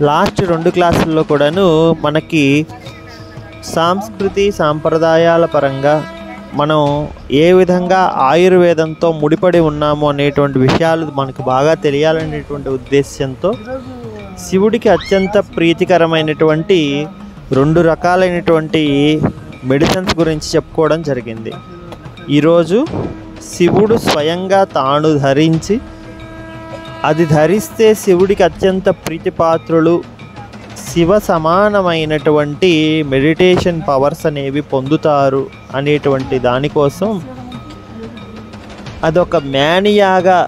Last 2 క్లాసుల్లో కూడాను మనకి సంస్కృతి సాంప్రదాయాల పరంగా మనం ఏ విధంగా ఆయుర్వేదంతో ముడిపడి ఉన్నాము అనేటువంటి విషయాలు మనకు బాగా తెలియాలనేటువంటి ఉద్దేశ్యంతో శివుడికి అత్యంత ప్రీతికరమైనటువంటి 2 రకాలైనటువంటి మెడిసిన్స్ గురించి చెప్పుకోవడం జరిగింది. ఈరోజు శివుడు స్వయంగా తాను ధరించి, అది ధరిస్తే శివుడికి అత్యంత ప్రీతిపాత్రులు, శివ సమానమైనటువంటి మెడిటేషన్ పవర్స్ అనేవి పొందుతారు అనేటువంటి దానికోసం అదొక మేనియాగా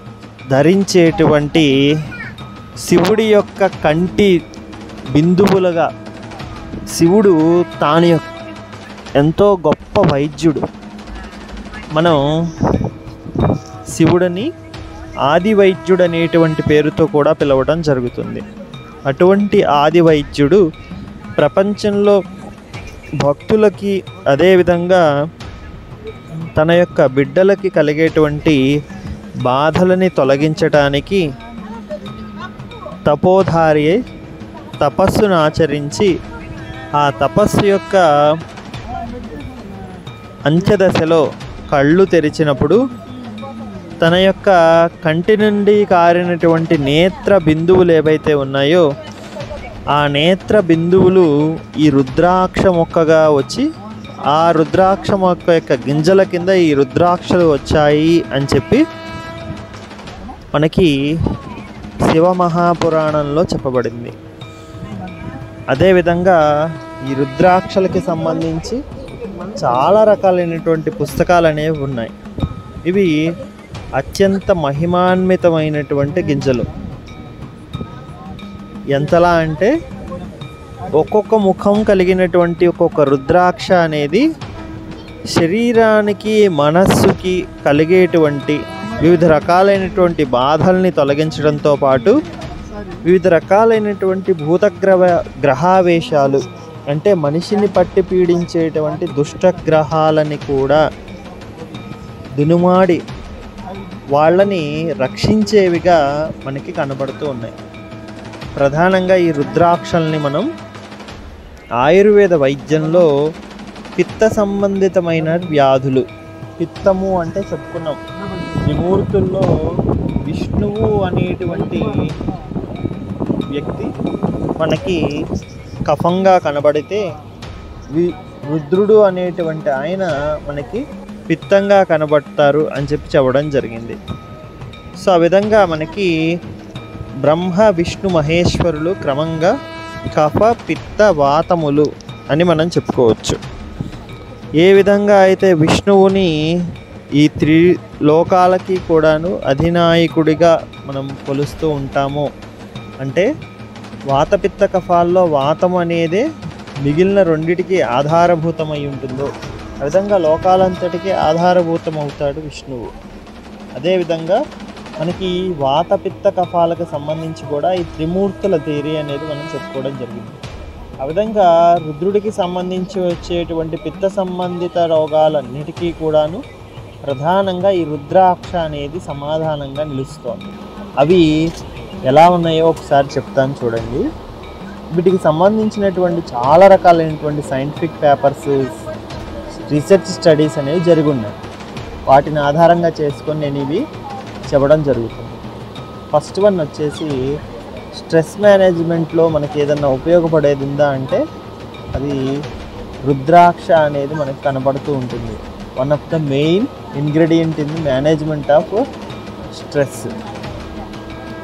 ధరించేటువంటి శివుడి యొక్క కంటి బిందువులుగా శివుడు తాను ఎంతో గొప్ప వైద్యుడు. మనం శివుడిని ఆది వైద్యుడు అనేటువంటి పేరుతో కూడా పిలవడం జరుగుతుంది. అటువంటి ఆది వైద్యుడు ప్రపంచంలో భక్తులకి, అదేవిధంగా తన యొక్క బిడ్డలకి కలిగేటువంటి బాధలని తొలగించటానికి తపోధారి తపస్సును ఆచరించి, ఆ తపస్సు యొక్క అంత్యదశలో కళ్ళు తెరిచినప్పుడు తన యొక్క కంటి నుండి కారినటువంటి నేత్ర బిందువులు ఏవైతే ఉన్నాయో ఆ నేత్ర బిందువులు ఈ రుద్రాక్ష మొక్కగా వచ్చి, ఆ రుద్రాక్ష మొక్క యొక్క గింజల కింద ఈ రుద్రాక్షలు వచ్చాయి అని చెప్పి మనకి శివమహాపురాణంలో చెప్పబడింది. అదేవిధంగా ఈ రుద్రాక్షలకి సంబంధించి చాలా రకాలైనటువంటి పుస్తకాలు అనేవి ఉన్నాయి. ఇవి అత్యంత మహిమాన్వితమైనటువంటి గింజలు. ఎంతలా అంటే ఒక్కొక్క ముఖం కలిగినటువంటి ఒక్కొక్క రుద్రాక్ష అనేది శరీరానికి, మనస్సుకి కలిగేటువంటి వివిధ రకాలైనటువంటి బాధల్ని తొలగించడంతో పాటు వివిధ రకాలైనటువంటి గ్రహావేశాలు, అంటే మనిషిని పట్టి పీడించేటువంటి దుష్టగ్రహాలని కూడా దునుమాడి వాళ్ళని రక్షించేవిగా మనకి కనబడుతూ ఉన్నాయి. ప్రధానంగా ఈ రుద్రాక్షల్ని మనం ఆయుర్వేద వైద్యంలో పిత్త సంబంధితమైన వ్యాధులు, పిత్తము అంటే చెప్పుకున్నాం, త్రిమూర్తుల్లో విష్ణువు అనేటువంటి వ్యక్తి మనకి కఫంగా కనబడితే, రుద్రుడు అనేటువంటి ఆయన మనకి పిత్తంగా కనబడతారు అని చెప్పడం జరిగింది. సో ఆ విధంగా మనకి బ్రహ్మ, విష్ణు, మహేశ్వరులు క్రమంగా కఫ, పిత్త, వాతములు అని మనం చెప్పుకోవచ్చు. ఏ విధంగా అయితే విష్ణువుని ఈ లోకాలకి కూడాను అధినాయకుడిగా మనం కొలుస్తూ ఉంటామో, అంటే వాతపిత్త కఫాల్లో వాతం అనేదే మిగిలిన రెండిటికి ఆధారభూతమై ఉంటుందో ఆ విధంగా లోకాలంతటికీ ఆధారభూతం అవుతాడు విష్ణువు. అదేవిధంగా మనకి వాతపిత్త కఫాలకు సంబంధించి కూడా ఈ త్రిమూర్తుల థియరీ అనేది మనం చెప్పుకోవడం జరిగింది. ఆ విధంగా రుద్రుడికి సంబంధించి వచ్చేటువంటి పిత్త సంబంధిత రోగాలన్నిటికీ కూడాను ప్రధానంగా ఈ రుద్రాక్ష అనేది సమాధానంగా నిలుస్తోంది. అవి ఎలా ఉన్నాయో ఒకసారి చెప్తాను చూడండి. వీటికి సంబంధించినటువంటి చాలా రకాలైనటువంటి సైంటిఫిక్ పేపర్స్, రీసెర్చ్ స్టడీస్ అనేవి జరిగి ఉన్నాయి. వాటిని ఆధారంగా చేసుకొని నేను ఇవి చెప్పడం జరుగుతుంది. ఫస్ట్ వన్ వచ్చేసి స్ట్రెస్ మేనేజ్మెంట్లో మనకి ఏదన్నా ఉపయోగపడేది ఉందా అంటే అది రుద్రాక్ష అనేది మనకు కనబడుతూ ఉంటుంది. One of the main ingredient in the management of stress.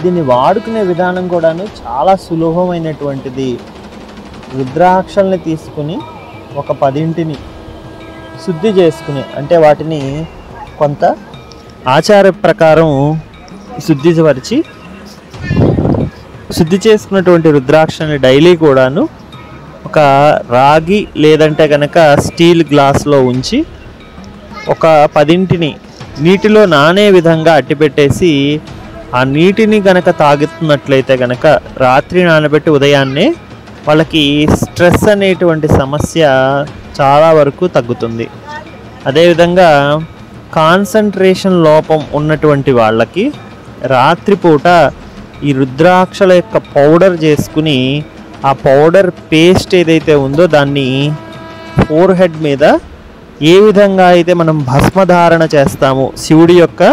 దీన్ని వాడుకునే విధానం కూడాను చాలా సులభమైనటువంటిది. రుద్రాక్షల్ని తీసుకుని ఒక 10 శుద్ధి చేసుకుని, అంటే వాటిని కొంత ఆచార ప్రకారం శుద్ధి చేసుకున్నటువంటి రుద్రాక్షని డైలీ కూడాను ఒక రాగి లేదంటే కనుక స్టీల్ గ్లాస్లో ఉంచి ఒక 10 నీటిలో నానే విధంగా అట్టిపెట్టేసి ఆ నీటిని కనుక తాగుతున్నట్లయితే కనుక రాత్రి నానబెట్టి ఉదయాన్నే వాళ్ళకి స్ట్రెస్ అనేటువంటి సమస్య చాలా వరకు తగ్గుతుంది. అదేవిధంగా కాన్సంట్రేషన్ లోపం ఉన్నటువంటి వాళ్ళకి రాత్రిపూట ఈ రుద్రాక్షల యొక్క పౌడర్ చేసుకుని ఆ పౌడర్ పేస్ట్ ఏదైతే ఉందో దాన్ని ఫోర్ హెడ్ మీద ఏ విధంగా అయితే మనం భస్మధారణ చేస్తామో, శివుడి యొక్క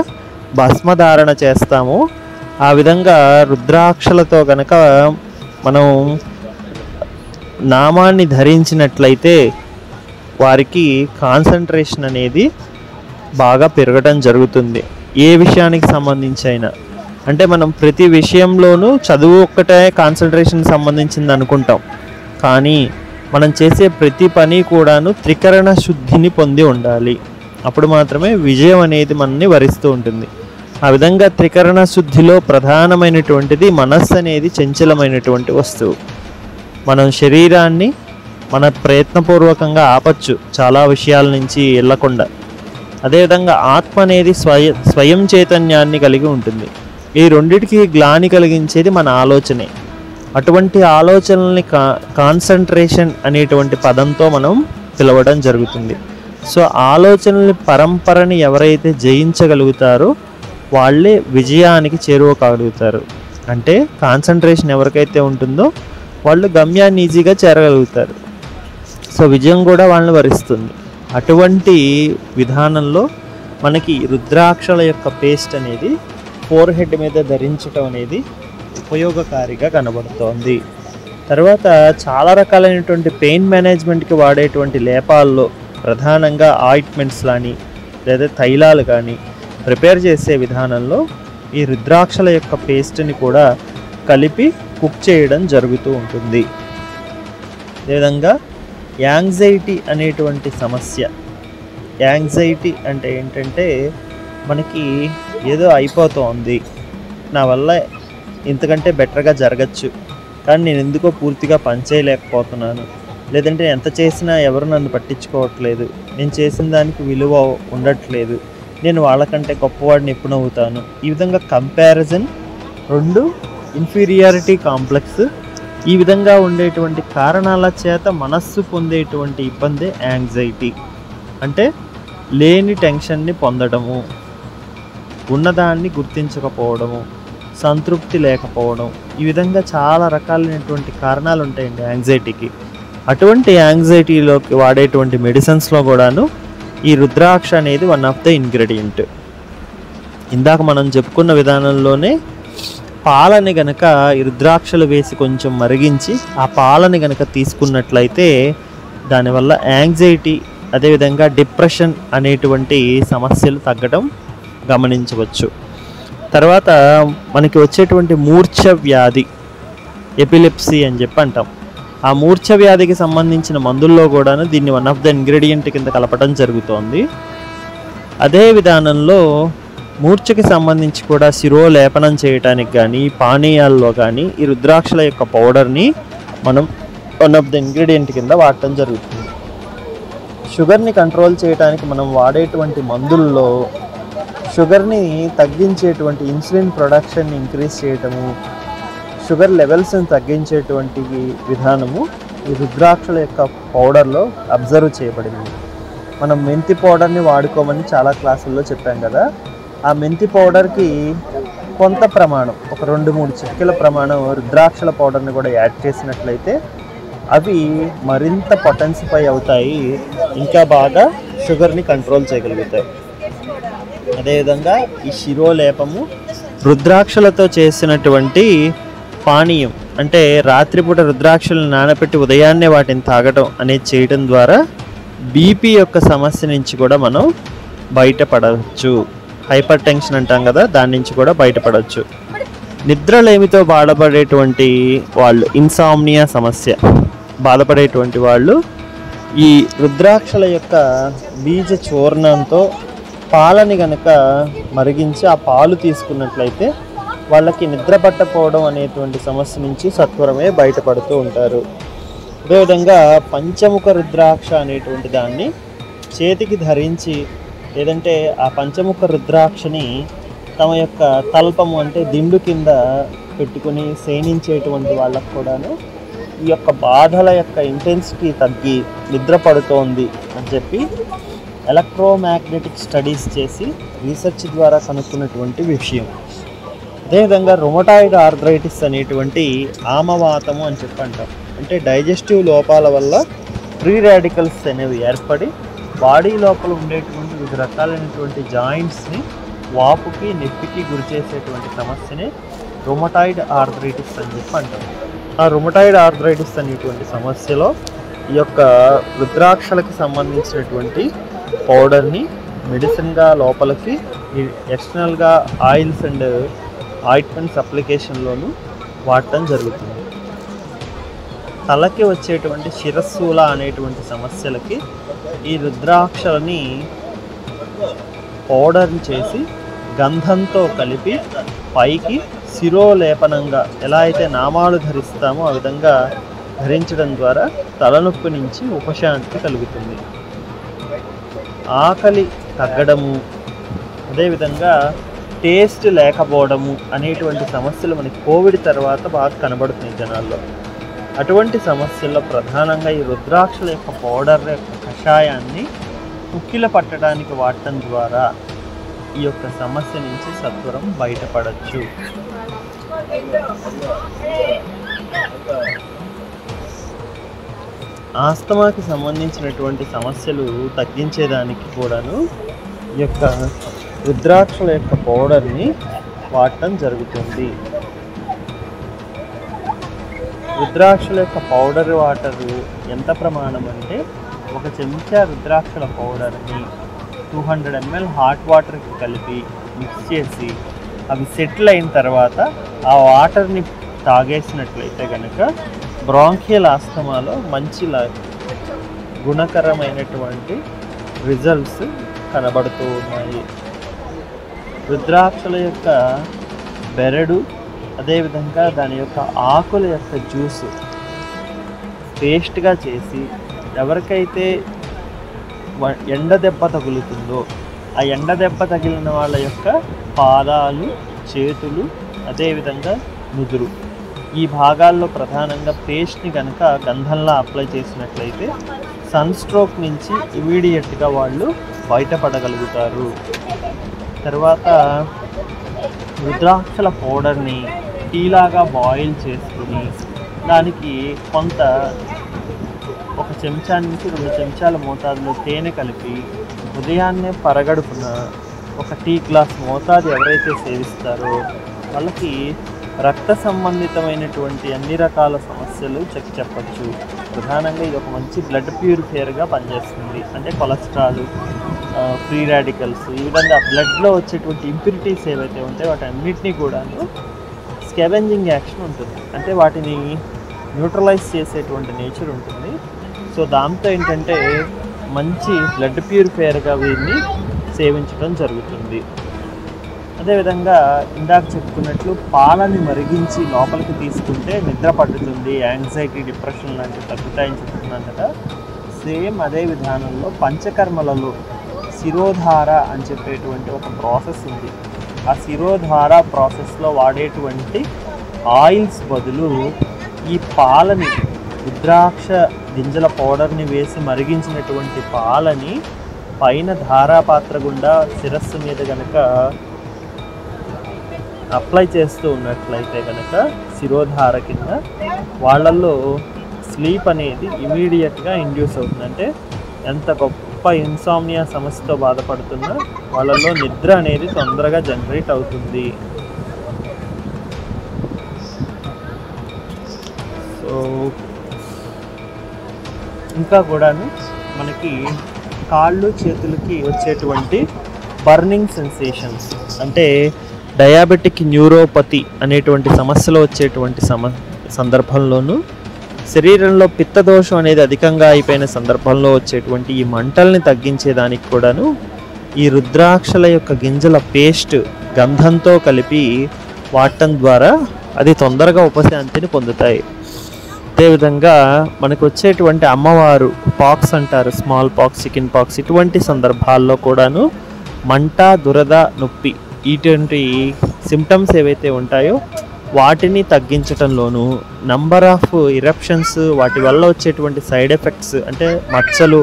భస్మధారణ చేస్తామో ఆ విధంగా రుద్రాక్షలతో కనుక మనం నామాన్ని ధరించినట్లయితే వారికి కాన్సన్ట్రేషన్ అనేది బాగా పెరగడం జరుగుతుంది. ఏ విషయానికి సంబంధించి అయినా, అంటే మనం ప్రతి విషయంలోనూ చదువు ఒక్కటే కాన్సన్ట్రేషన్ సంబంధించింది అనుకుంటాం, కానీ మనం చేసే ప్రతి పని కూడాను త్రికరణ శుద్ధిని పొంది ఉండాలి. అప్పుడు మాత్రమే విజయం అనేది మనల్ని వరిస్తూ ఉంటుంది. ఆ విధంగా త్రికరణ శుద్ధిలో ప్రధానమైనటువంటిది మనస్సు అనేది చంచలమైనటువంటి వస్తువు. మనం శరీరాన్ని మన ప్రయత్నపూర్వకంగా ఆపచ్చు చాలా విషయాల నుంచి వెళ్ళకుండా. అదేవిధంగా ఆత్మ అనేది స్వయం చైతన్యాన్ని కలిగి ఉంటుంది. ఈ రెండిటికి గ్లాని కలిగించేది మన ఆలోచనే. అటువంటి ఆలోచనల్ని కాన్సన్ట్రేషన్ అనేటువంటి పదంతో మనం పిలవడం జరుగుతుంది. సో ఆలోచనల పరంపరని ఎవరైతే జయించగలుగుతారో వాళ్ళే విజయానికి చేరువకాగలుగుతారు. అంటే కాన్సన్ట్రేషన్ ఎవరికైతే ఉంటుందో వాళ్ళు గమ్యాన్ని ఈజీగా చేరగలుగుతారు. సో విజయం కూడా వాళ్ళని వరిస్తుంది. అటువంటి విధానంలో మనకి రుద్రాక్షల యొక్క పేస్ట్ అనేది ఫోర్ హెడ్ మీద ధరించడం అనేది ఉపయోగకారిగా కనబడుతోంది. తర్వాత చాలా రకాలైనటువంటి పెయిన్ మేనేజ్మెంట్కి వాడేటువంటి లేపాల్లో ప్రధానంగా ఆయింట్మెంట్స్ కానీ లేదా తైలాలు కానీ ప్రిపేర్ చేసే విధానంలో ఈ రుద్రాక్షల యొక్క పేస్ట్ని కూడా కలిపి కుక్ చేయడం జరుగుతూ ఉంటుంది. అదేవిధంగా యాంగ్జైటీ అనేటువంటి సమస్య. యాంగ్జైటీ అంటే ఏంటంటే మనకి ఏదో అయిపోతుంది, నా వల్ల ఇంతకంటే బెటర్గా జరగచ్చు, కానీ నేను ఎందుకో పూర్తిగా పనిచేయలేకపోతున్నాను, లేదంటే ఎంత చేసినా ఎవరు నన్ను పట్టించుకోవట్లేదు, నేను చేసిన దానికి విలువ ఉండట్లేదు, నేను వాళ్ళకంటే గొప్పవాడిని ఎప్పుడు అవుతాను. ఈ విధంగా కంపారిజన్, రెండు ఇన్ఫీరియారిటీ కాంప్లెక్స్, ఈ విధంగా ఉండేటువంటి కారణాల చేత మనస్సు పొందేటువంటి ఇబ్బందే యాంగ్జైటీ. అంటే లేని టెన్షన్ని పొందడము, ఉన్నదాన్ని గుర్తించకపోవడము, సంతృప్తి లేకపోవడం, ఈ విధంగా చాలా రకాలైనటువంటి కారణాలు ఉంటాయండి యాంగ్జైటీకి. అటువంటి యాంగ్జైటీలోకి వాడేటువంటి మెడిసిన్స్లో కూడాను ఈ రుద్రాక్ష అనేది వన్ ఆఫ్ ద ఇంగ్రీడియంట్. ఇందాక మనం చెప్పుకున్న విధానంలోనే పాలని గనక ఈ రుద్రాక్షలు వేసి కొంచెం మరిగించి ఆ పాలని గనక తీసుకున్నట్లయితే దానివల్ల యాంగ్జైటీ అదేవిధంగా డిప్రెషన్ అనేటువంటి సమస్యలు తగ్గడం గమనించవచ్చు. తర్వాత మనకి వచ్చేటువంటి మూర్ఛ వ్యాధి, ఎపిలెప్సీ అని చెప్పి అంటాం. ఆ మూర్ఛ వ్యాధికి సంబంధించిన మందుల్లో కూడాను దీన్ని వన్ ఆఫ్ ద ఇంగ్రీడియంట్ కింద కలపడం జరుగుతోంది. అదే విధానంలో మూర్ఛకి సంబంధించి కూడా శిరోలేపనం చేయడానికి కానీ పానీయాల్లో కానీ ఈ రుద్రాక్షల యొక్క పౌడర్ని మనం వన్ ఆఫ్ ద ఇంగ్రీడియంట్ కింద వాడటం జరుగుతుంది. షుగర్ని కంట్రోల్ చేయడానికి మనం వాడేటువంటి మందుల్లో షుగర్ని తగ్గించేటువంటి ఇన్సులిన్ ప్రొడక్షన్ని ఇంక్రీజ్ చేయటము, షుగర్ లెవెల్స్ని తగ్గించేటువంటి విధానము ఈ రుద్రాక్షల యొక్క పౌడర్లో అబ్జర్వ్ చేయబడింది. మనం మెంతి పౌడర్ని వాడుకోమని చాలా క్లాసుల్లో చెప్పాం కదా. ఆ మెంతి పౌడర్కి కొంత ప్రమాణం, ఒక 2-3 చిటికెల ప్రమాణం రుద్రాక్షల పౌడర్ని కూడా యాడ్ చేసినట్లయితే అవి మరింత పొటెన్సిఫై అవుతాయి, ఇంకా బాగా షుగర్ని కంట్రోల్ చేయగలుగుతాయి. అదేవిధంగా ఈ శిరోలేపము రుద్రాక్షలతో చేసినటువంటి పానీయం, అంటే రాత్రిపూట రుద్రాక్షలను నానబెట్టి ఉదయాన్నే వాటిని తాగటం అనేది చేయడం ద్వారా బీపీ యొక్క సమస్య నుంచి కూడా మనం బయటపడవచ్చు. హైపర్ టెన్షన్ అంటాం కదా, దాని నుంచి కూడా బయటపడవచ్చు. నిద్రలేమితో బాధపడేటువంటి వాళ్ళు, ఇన్సామ్నియా సమస్య బాధపడేటువంటి వాళ్ళు ఈ రుద్రాక్షల యొక్క బీజ చూర్ణంతో పాలని కనుక మరిగించి ఆ పాలు తీసుకున్నట్లయితే వాళ్ళకి నిద్ర పట్టకపోవడం అనేటువంటి సమస్య నుంచి సత్వరమే బయటపడుతూ ఉంటారు. అదేవిధంగా పంచముఖ రుద్రాక్ష అనేటువంటి దాన్ని చేతికి ధరించి, లేదంటే ఆ పంచముఖ రుద్రాక్షని తమ యొక్క తల్పము అంటే దిండు కింద పెట్టుకుని శయనించేటువంటి వాళ్ళకు కూడాను ఈ యొక్క బాధల యొక్క ఇంటెన్సిటీ తగ్గి నిద్ర పడుతోంది అని చెప్పి ఎలక్ట్రోమాగ్నెటిక్ స్టడీస్ చేసి రీసెర్చ్ ద్వారా కనుక్కున్నటువంటి విషయం. అదేవిధంగా రొమటాయిడ్ ఆర్థరైటిస్ అనేటువంటి ఆమవాతము అని చెప్పి అంటాం. అంటే డైజెస్టివ్ లోపాల వల్ల ఫ్రీ రాడికల్స్ అనేవి ఏర్పడి బాడీ లోపల ఉండేటువంటి వివిధ రకాలైనటువంటి జాయింట్స్ని వాపుకి నొప్పికి గురి చేసేటువంటి సమస్యనే రొమటాయిడ్ ఆర్థరైటిస్ అని చెప్పి అంటాం. ఆ రొమటాయిడ్ ఆర్థరైటిస్ అనేటువంటి సమస్యలో ఈ యొక్క రుద్రాక్షలకు సంబంధించినటువంటి పౌడర్ని మెడిసిన్గా లోపలికి ఎక్స్టర్నల్గా ఆయిల్స్ అండ్ ఆయింట్మెంట్స్ అప్లికేషన్లోనూ వాడటం జరుగుతుంది. తలకి వచ్చేటువంటి శిరస్సుల అనేటువంటి సమస్యలకి ఈ రుద్రాక్షలని పౌడర్ని చేసి గంధంతో కలిపి పైకి శిరోలేపనంగా ఎలా అయితే నామాలు ధరిస్తామో ఆ విధంగా ధరించడం ద్వారా తలనొప్పి నుంచి ఉపశాంతి కలుగుతుంది. ఆకలి తగ్గడము, అదేవిధంగా టేస్ట్ లేకపోవడము అనేటువంటి సమస్యలు మనకి కోవిడ్ తర్వాత బాగా కనబడుతున్నాయి జనాల్లో. అటువంటి సమస్యల్లో ప్రధానంగా ఈ రుద్రాక్షల యొక్క పౌడర్ యొక్క కషాయాన్ని కుక్కిల పట్టడానికి వాడటం ద్వారా ఈ యొక్క సమస్య నుంచి సత్వరం బయటపడచ్చు. ఆస్తమాకి సంబంధించినటువంటి సమస్యలు తగ్గించేదానికి కూడాను ఈ యొక్క రుద్రాక్షల యొక్క పౌడర్ని వాడటం జరుగుతుంది. రుద్రాక్షల యొక్క పౌడర్ వాటర్ ఎంత ప్రమాణం అంటే 1 చెంచా రుద్రాక్షల పౌడర్ని 200 ml హాట్ వాటర్కి కలిపి మిక్స్ చేసి అవి సెటిల్ అయిన తర్వాత ఆ వాటర్ని తాగేసినట్లయితే కనుక బ్రాంకియల్ ఆస్తమాలో మంచి గుణకరమైనటువంటి రిజల్ట్స్ కనబడుతూ ఉన్నాయి. రుద్రాక్షల యొక్క బెరడు, అదేవిధంగా దాని యొక్క ఆకుల యొక్క జ్యూసు పేస్ట్గా చేసి ఎవరికైతే ఎండ దెబ్బ తగులుతుందో ఆ ఎండ దెబ్బ తగిలిన వాళ్ళ యొక్క పాదాలు, చేతులు, అదేవిధంగా నుదురు ఈ భాగాల్లో ప్రధానంగా పేస్ట్ని కనుక గంధంలా అప్లై చేసినట్లయితే సన్ స్ట్రోక్ నుంచి ఇమీడియట్గా వాళ్ళు బయటపడగలుగుతారు. తర్వాత రుద్రాక్షల పౌడర్ని టీలాగా బాయిల్ చేసుకుని దానికి కొంత 1 చెంచా నుంచి 2 చెంచాల మోతాదులో తేనె కలిపి ఉదయాన్నే పరగడుపున 1 టీ గ్లాస్ మోతాదు ఎవరైతే సేవిస్తారో వాళ్ళకి రక్త సంబంధితమైనటువంటి అన్ని రకాల సమస్యలు చెప్పచ్చు. ప్రధానంగా ఇది ఒక మంచి బ్లడ్ ప్యూరిఫైయర్గా పనిచేస్తుంది. అంటే కొలెస్ట్రాల్, ఫ్రీ రాడికల్స్, ఈ విధంగా బ్లడ్లో వచ్చేటువంటి ఇంప్యూరిటీస్ ఏవైతే ఉంటాయో వాటి అన్నిటినీ కూడాను స్కావెంజింగ్ యాక్షన్ ఉంటుంది. అంటే వాటిని న్యూట్రలైజ్ చేసేటువంటి నేచర్ ఉంటుంది. సో దాంతో ఏంటంటే మంచి బ్లడ్ ప్యూరిఫైయర్గా వీరిని సేవించడం జరుగుతుంది. అదేవిధంగా ఇందాక చెప్పుకున్నట్లు పాలని మరిగించి లోపలికి తీసుకుంటే నిద్ర పట్టుతుంది, యాంగ్జైటీ, డిప్రెషన్ లాంటివి తగ్గుతాయని చెప్తున్నాను కదా. సేమ్ అదే విధానంలో పంచకర్మలలో శిరోధార అని చెప్పేటువంటి ఒక ప్రాసెస్ ఉంది. ఆ శిరోధార ప్రాసెస్లో వాడేటువంటి ఆయిల్స్ బదులు ఈ పాలని, రుద్రాక్ష గింజల పౌడర్ని వేసి మరిగించినటువంటి పాలని పైన ధారాపాత్ర గుండా శిరస్సు మీద కనుక అప్లై చేస్తూ ఉన్నట్లయితే కనుక శిరోధార కింద వాళ్ళల్లో స్లీప్ అనేది ఇమీడియట్గా ఇండ్యూస్ అవుతుంది. అంటే ఎంత గొప్ప ఇన్సామ్నియా సమస్యతో బాధపడుతున్నా వాళ్ళల్లో నిద్ర అనేది తొందరగా జనరేట్ అవుతుంది. సో ఇంకా కూడాను మనకి కాళ్ళు చేతులకి వచ్చేటువంటి బర్నింగ్ సెన్సేషన్స్, అంటే డయాబెటిక్ న్యూరోపతి అనేటువంటి సమస్యలో వచ్చేటువంటి సందర్భంలోనూ శరీరంలో పిత్తదోషం అనేది అధికంగా అయిపోయిన సందర్భంలో వచ్చేటువంటి ఈ మంటల్ని తగ్గించేదానికి కూడాను ఈ రుద్రాక్షల యొక్క గింజల పేస్ట్ గంధంతో కలిపి వాడటం ద్వారా అది తొందరగా ఉపశాంతిని పొందుతాయి. అదేవిధంగా మనకు వచ్చేటువంటి అమ్మవారు పాక్స్ అంటారు, స్మాల్ పాక్స్, చికెన్ పాక్స్, ఇటువంటి సందర్భాల్లో కూడాను మంట, దురద, నొప్పి ఇటువంటి సిమ్టమ్స్ ఏవైతే ఉంటాయో వాటిని తగ్గించటంలోనూ, నంబర్ ఆఫ్ ఇరప్షన్స్, వాటి వల్ల వచ్చేటువంటి సైడ్ ఎఫెక్ట్స్ అంటే మచ్చలు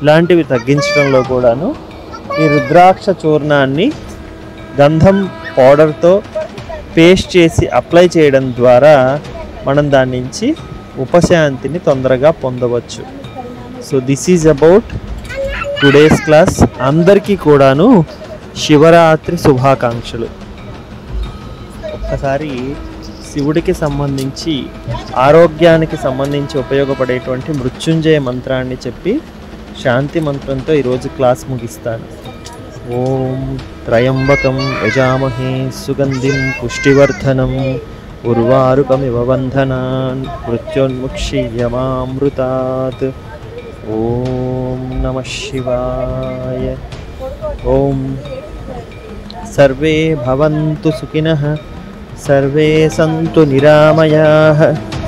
ఇలాంటివి తగ్గించడంలో కూడాను ఈ రుద్రాక్ష చూర్ణాన్ని గంధం పౌడర్తో పేస్ట్ చేసి అప్లై చేయడం ద్వారా మనం దాని నుంచి ఉపశాంతిని తొందరగా పొందవచ్చు. So this is about today's class. అందరికీ కూడాను శివరాత్రి శుభాకాంక్షలు. ఒక్కసారి శివుడికి సంబంధించి ఆరోగ్యానికి సంబంధించి ఉపయోగపడేటువంటి మృత్యుంజయ మంత్రాన్ని చెప్పి శాంతి మంత్రంతో ఈరోజు క్లాస్ ముగిస్తాను. ఓం త్రయంబకం యజామహే సుగంధిం పుష్టివర్ధనం ఉర్వారుకమివ బంధనాన్ మృత్యోన్ముక్షీయమామృతాత్. ఓం నమః శివాయ. ఓం సర్వే భవంతు సుఖినః, సర్వే సంతు నిరామయాః,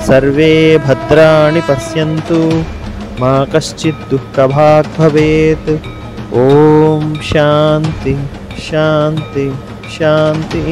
సర్వే భద్రాణి పశ్యంతు, మా కశ్చిత్ దుఃఖభాగ్ భవేత్. ఓం శాంతి శాంతి శాంతి.